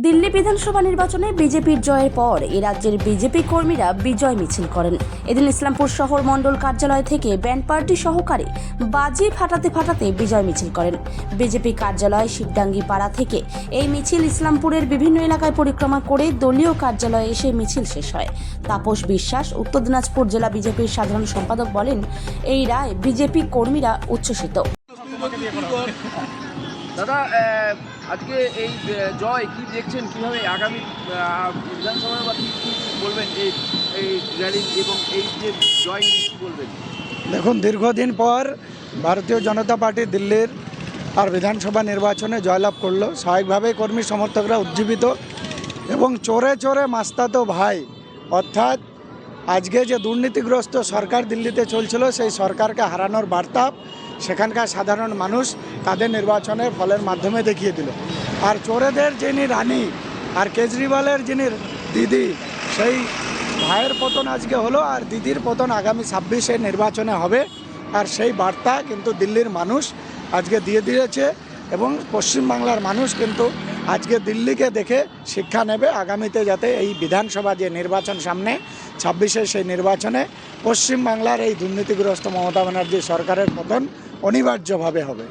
দিল্লি বিধানসভা নির্বাচনে বিজেপির জয়ের পর এ রাজ্যের বিজেপি কর্মীরা বিজয় মিছিল করেন। এদিন ইসলামপুর শহর মণ্ডল কার্যালয় থেকে ব্যান্ড পার্টি সহকারে বাজি ফাটাতে বিজয় মিছিল করেন। বিজেপি কার্যালয় শিবডাঙ্গি পাড়া থেকে এই মিছিল ইসলামপুরের বিভিন্ন এলাকায় পরিক্রমা করে দলীয় কার্যালয়ে এসে মিছিল শেষ হয়। তাপস বিশ্বাস, উত্তর দিনাজপুর জেলা বিজেপির সাধারণ সম্পাদক বলেন, এই রায় বিজেপি কর্মীরা উচ্ছ্বসিত। দাদা, আজকে এই জয় কি দেখছেন, কিভাবে আগামী বিধানসভা বা কি বলবেন এই র্যালি এবং এই যে জয় নিয়ে কি বলবেন? দেখুন, দীর্ঘদিন পর ভারতীয় জনতা পার্টি দিল্লির আর বিধানসভা নির্বাচনে জয়লাভ করলো। স্বাভাবিকভাবেই কর্মী সমর্থকরা উজ্জীবিত এবং চোরে চোরে মাস্তাতো ভাই, অর্থাৎ আজকে যে দুর্নীতিগ্রস্ত সরকার দিল্লিতে চলছিল সেই সরকারকে হারানোর বার্তা সেখানকার সাধারণ মানুষ তাদের নির্বাচনের ফলের মাধ্যমে দেখিয়ে দিল। আর চোরেদের যিনি রানী আর কেজরিওয়ালের যিনি দিদি, সেই ভাইয়ের পতন আজকে হলো আর দিদির পতন আগামী 26-এর নির্বাচনে হবে। আর সেই বার্তা কিন্তু দিল্লির মানুষ আজকে দিয়ে দিয়েছে এবং পশ্চিমবাংলার মানুষ কিন্তু আজকে দিল্লিকে দেখে শিক্ষা নেবে। আগামীতে যাতে এই বিধানসভা যে নির্বাচন সামনে 26-এর সেই নির্বাচনে পশ্চিমবাংলার এই দুর্নীতিগ্রস্ত মমতা ব্যানার্জি সরকারের পতন অনিবার্যভাবে হবে।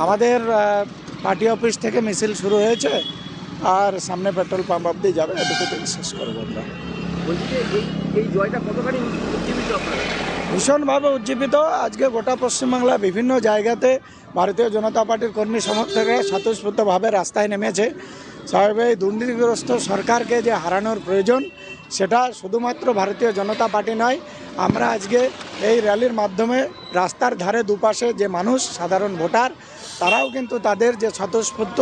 আমাদের পার্টি অফিস থেকে মিছিল শুরু হয়েছে আর সামনে পেট্রোল পাম্প অব্দি যাবে, এটুকু থেকে শেষ করবো আমরা। এই জয়টা কতখানি উজ্জীবিত আপনারা? ভীষণভাবে উজ্জীবিত। আজকে গোটা পশ্চিমবাংলা বিভিন্ন জায়গাতে ভারতীয় জনতা পার্টির কর্মী সমর্থকরা স্বতঃস্ফূর্তভাবে রাস্তায় নেমেছে। স্বাভাবিক দুর্নীতিগ্রস্ত সরকারকে যে হারানোর প্রয়োজন, সেটা শুধুমাত্র ভারতীয় জনতা পার্টি নয়, আমরা আজকে এই র্যালির মাধ্যমে রাস্তার ধারে দুপাশে যে মানুষ, সাধারণ ভোটার, তারাও কিন্তু তাদের যে স্বতঃস্ফূর্ত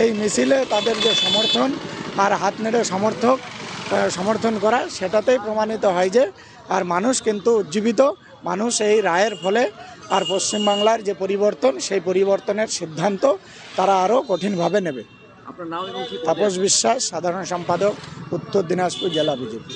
এই মিছিলে তাদের যে সমর্থন আর হাত নেড়ে সমর্থন করা, সেটাতেই প্রমাণিত হয় যে আর মানুষ কিন্তু উজ্জীবিত। মানুষ এই রায়ের ফলে আর পশ্চিমবাংলার যে পরিবর্তন, সেই পরিবর্তনের সিদ্ধান্ত তারা আরও কঠিনভাবে নেবে। আপনার নাম এবং তাপস বিশ্বাস, সাধারণ সম্পাদক, উত্তর দিনাজপুর জেলা বিজেপি।